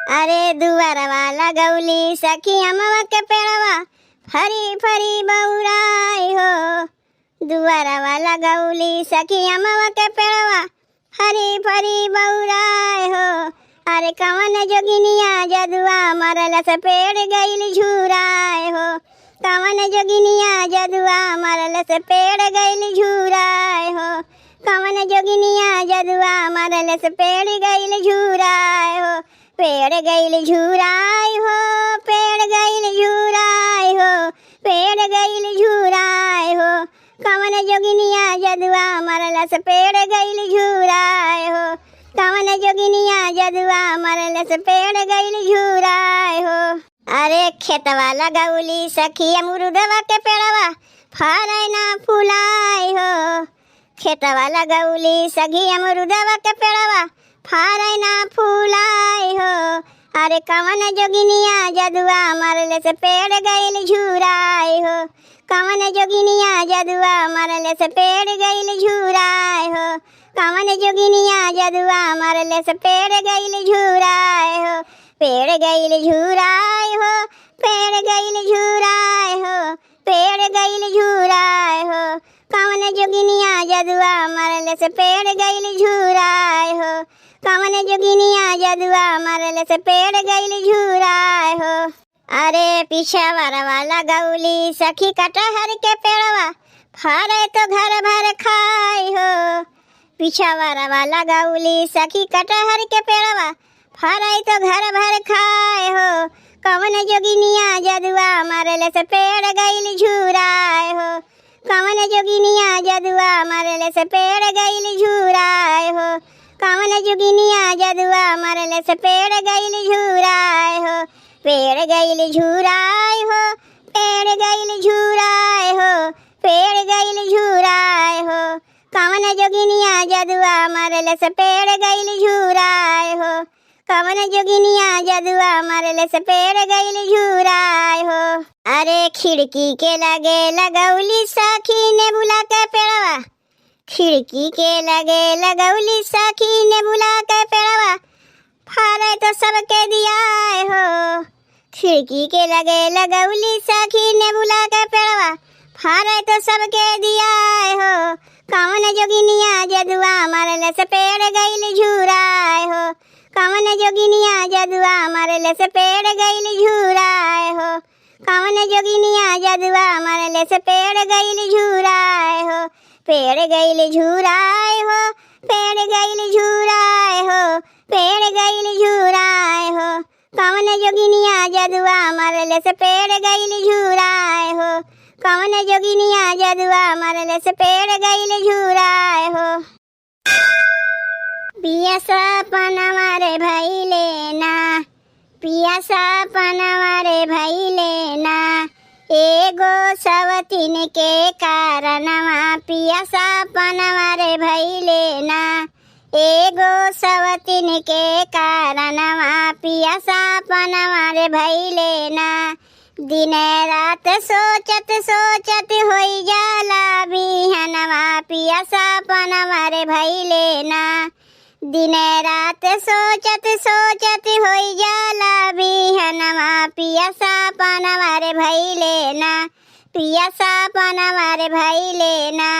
अरे दुआरवा लगौली सखी अमवा के पेड़वा फरी फरी बौराई हो। दुआरवा लगौली सखी अमवा के पेड़वा फरी फरी बौराई हो। अरे कवन जोगिनिया जदुआ मरल से पेड़ गईल झुराए हो। कवन जोगिनिया जदुआ मरल से पेड़ गईल झुराए हो। कवन जोगिनिया जदुआ मरल से पेड़ गईल झुराए हो। पेड़ गईल झुराई हो, पेड़ गईल झुराई हो, पेड़ गईल झुराई हो। कवन जोगिनिया जदुआ मरल से पेड़ गईल झुराई हो। कवन जोगिनिया जदुआ मरल से पेड़ गईल झुराई हो। अरे खेतवा लगौली सखी अमरुदवा के पेड़वा फरै ना फुलाई हो। खेतवा लगौली सखी अमरुदवा के पेड़वा फरै ना फुलाई हो। अरे कवन जोगिनिया जदुआ मरल से पेड़ गईल झुराई हो। कवन जोगिनिया जदुआ मरल से पेड़ गईल झुराई हो। कवन जोगिनिया जदुआ मरल से पेड़ गईल झुराई हो। पेड़ गईल झुराई हो, पेड़ गईल झुराई हो, पेड़ गईल झुराई हो। कवन जोगिनिया जदुआ मरल से पेड़ गईल झुराई हो। कवन जोगिनिया जदुआ मरल से पेड़ गईल झुराई हो। अरे पिछवारवा लगौली सखी कटहर के पेड़वा फरै तो घर भर खाई हो। पिछवारवा लगौली सखी कटहर के पेड़वा फरै तो घर भर खाए हो। कवन जोगिनिया जदुआ मरल से पेड़ गईल झुराई हो। कवन जोगिनिया जदुआ मरल से पेड़ गईल झुराई हो। कवन जोगिनिया जदुआ मरल से पेड़ गईल झुराई हो। पेड़ गईल झुराई हो, पेड़ गईल झुराई हो, पेड़ गईल झुराई हो। कवन जोगिनिया जदुआ मरल से पेड़ गईल झुराई हो। कवन जोगिनिया जदुआ मरल से पेड़ गईल झुराई हो। अरे खिड़की के लगे लगौली सखी नेबुला के पेड़वा। खिड़की के लगे लगौली सखी नेबुला के पेड़वा फरै तो सबके दियाए हो। खिड़की के लगे लगौली सखी नेबुला के पेड़वा फरै तो सबके दियाए हो। कवन जोगिनिया जदुआ मरल से पेड़ गईल झुराई हो। कवन जोगिनिया जदुआ मरल से पेड़ गईल झुराई हो। कवन जोगिनिया जदुआ मरल से पेड़ गईल झुराई हो। पेड़ गईल झुराई हो, पेड़ गईल झुराई हो, पेड़ गईल झुराई हो। कवन जोगिनिया जदुआ मरल से पेड़ गईल झुराई हो। कवन जोगिनिया जदुआ मरल से पेड़ गईल झुराई हो। पिया सपनवा रे भइले ना, पिया सपनवा रे भइले ना। एगो सवतीन के कारणवा पिया सपनवा रे भइले ना। एगो सवतीन के कारणवा पिया सपनवा रे भइले ना। दिन रात सोचत सोचत होई जाला बिहनवा पिया सपनवा रे भइले ना। दिन रात सोचत सोचत होई जाला बिहनवा पिया सपनवा रे भइले ना। पिया सपनवा रे भइले ना।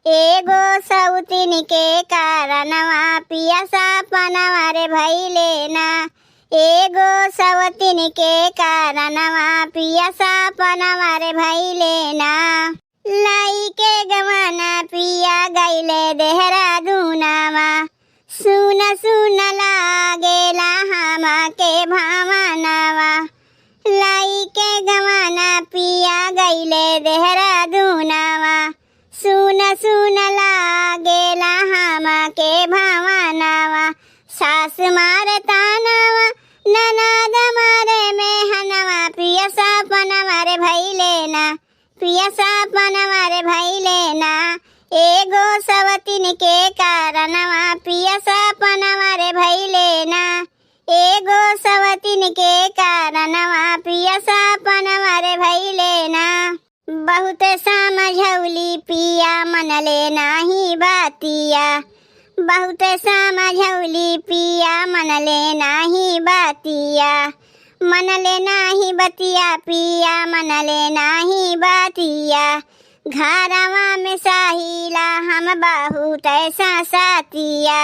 एगो सवतीन के कारणवा पिया सपनवा रे भइले ना। एगो सवतीन के कारणवा पिया सपनवा रे भइले ना। लाई के गवाना पिया गईले देहरादूनवा। सुन सुन लागेला हमा के भावनवा। लाई के गवाना पिया गईले देहरादूनवा। सुन सुन लागेला हमा के भावनवा। सास मारे तानवा, ननद मारे मेहनवा पिया सपनवा रे भइले ना। पिया सपनवा रे भइले ना। एगो सवतीन के कारणवा पिया सपनवा रे भइले ना। एगो सवतीन के कारणवा पिया सपनवा रे भइले ना। बहुत समझौली पिया मनले नाही बातिया। बहुत समझौली पिया मनले नाही बतिया, मनले नाही बतिया पिया मनले नाही बतिया। घरवा में साहिला हम बहुत सतिया,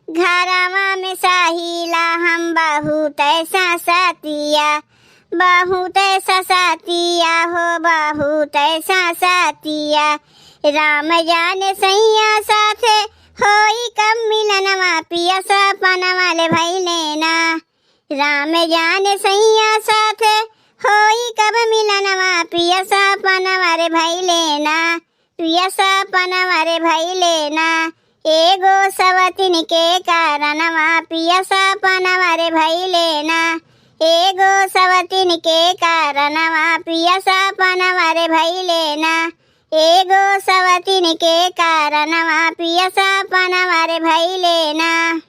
घरवा में साहिला हम बहुत सतिया, बहुत सतिया हो बहुत सतिया। राम जाने सैया साथे होई कब मिलनवा पिया सपना वाले भइले ना, राम जाने सैया साथे होई कब मिलनवा पिया सपना वाले भइले ना, पिया सपना वाले भइले ना। एगो सवतिन के कारणवा पिया सपना वाले भइले ना, एगो सवतिन के कारणवा पिया सपना वाले भइले ना, एगो सवतिन के कारणवा पिया सपना वाले भइले ना।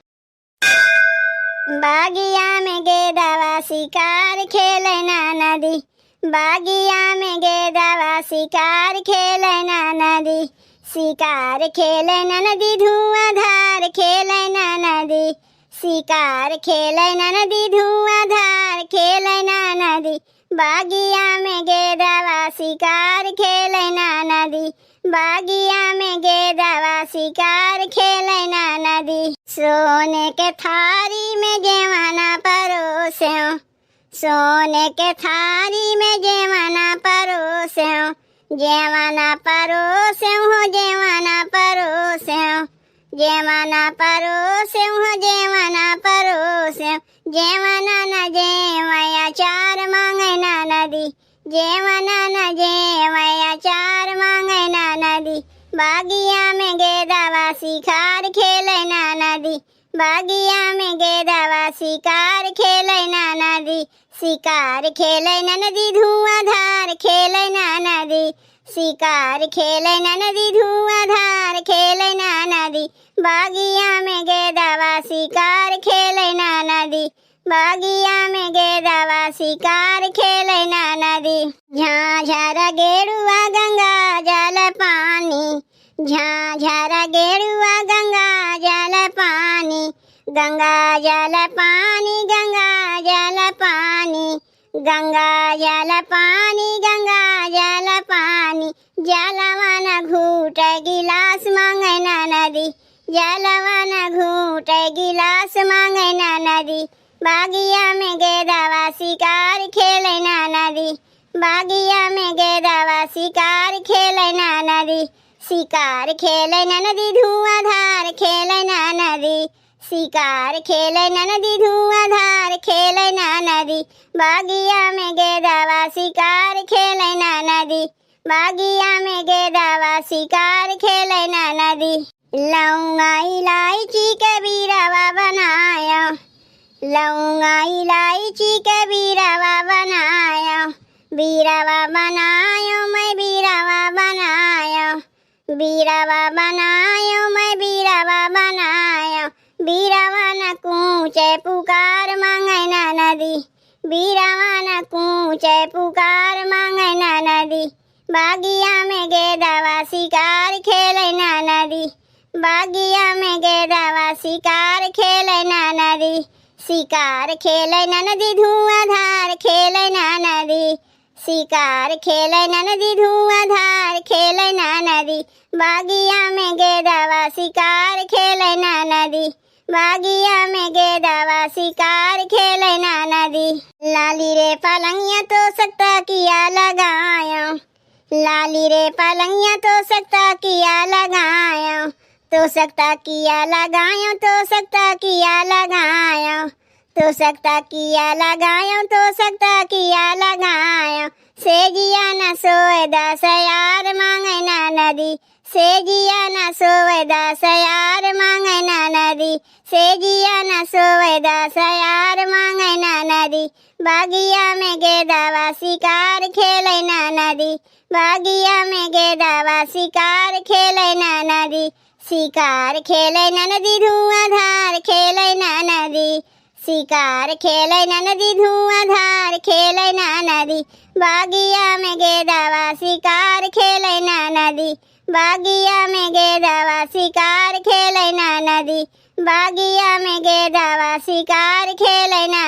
बागिया में गेदावा शिकार खेले ना नदी, बागिया में गेदावा शिकार खेले ना नदी, शिकार खेले ना नदी धुआंधार खेले ना नदी, शिकार खेले ना नदी धुआंधार खेले ना नदी। बागिया में गेदावा शिकार खेले ना नदी, बागिया में गेदावा शिकार खेले ना नदी। सोने के थारी में जेवाना परोस्यो, सोने के थारी में जेवाना परोस्यो, जेवाना परोस्यो हो जेवाना परोस्यो, जेवाना परोस्यो हो जेवाना परोस्यो। जेवाना न जेवया चार मांगे ना नदी, जेवाना न जेवया चार मांगे ना नदी। बागिया में गेदावा शिकार खेले ना नदी, बागिया में गेदावा शिकार खेले ना नदी, शिकार खेले ना नदी धुआंधार खेले ना नदी, शिकार खेले ना नदी धुआंधार खेले ना नदी। बागिया में गेदावा शिकार खेले ना नदी, बागिया में गेदावा शिकार खेले ना नदी। झाझर गेरुआ गंगा जल पानी, झाझर गेरुआ गंगा जल पानी, गंगा जल पानी, गंगा जल पानी, गंगा जल पानी, गंगा जल पानी। जलवा न घूट गिलास मांगे ना नदी, जलवा न घूट गिलास मांगे ना नदी। बागिया में गेदावा शिकार खेले ना नदी, बागिया में गेदावा शिकार खेले ना नदी, शिकार खेले ना नदी धुआंधार खेले ना नदी, शिकार खेले ना नदी धुआंधार खेले ना नदी। बागिया में गेदावा शिकार खेले ना नदी, बागिया में गेदावा शिकार खेले ना नदी। लौंगा इलायची के बीरावा बनाया, लौंगा इलायची के बीरावा बनाया, बीरावा बनायो मैं बीरावा बनायो, बीरावा बनायो मैं बीरावा बनायो। बीरावा न कूचे पुकार मांगे ना नदी, बीरावा न कूचे पुकार मांगे ना नदी। बागिया में गेदावा शिकार खेले ना नदी, बागिया में गेदावा शिकार खेले ना नदी, शिकार खेले ना नदी धुआंधार खेले ना नदी, शिकार खेले ना नदी धुआंधार खेले ना नदी। बागिया में गेदावा शिकार खेले ना नदी, बागिया में गेदावा शिकार खेले ना नदी। लाली रे पलंगिया तो सकता किया लगायो, लाली रे पलंगिया तो सकता किया लगायो, तो सकता किया लगायो, तो सकता किया लगायो, तो सकता किया लगायो, तो सकता किया लगायो। सेजिया न सोए 10 यार मांगे ना नदी, सेजिया न सोए 10 यार मांगे ना नदी, सेजिया न सोए 10 यार मांगे ना नदी। बागिया में गेदावा शिकार खेले ना नदी, बागिया में गेदावा शिकार खेले ना नदी, शिकार खेले ना नदी धुआंधार खेले ना नदी, शिकार खेले ना नदी धुआंधार खेले ना नदी। बागिया में गेदावा शिकार खेले ना नदी, बागिया में गेदावा शिकार खेलै ना नदी, बागिया में गेदावा शिकार खेलै ना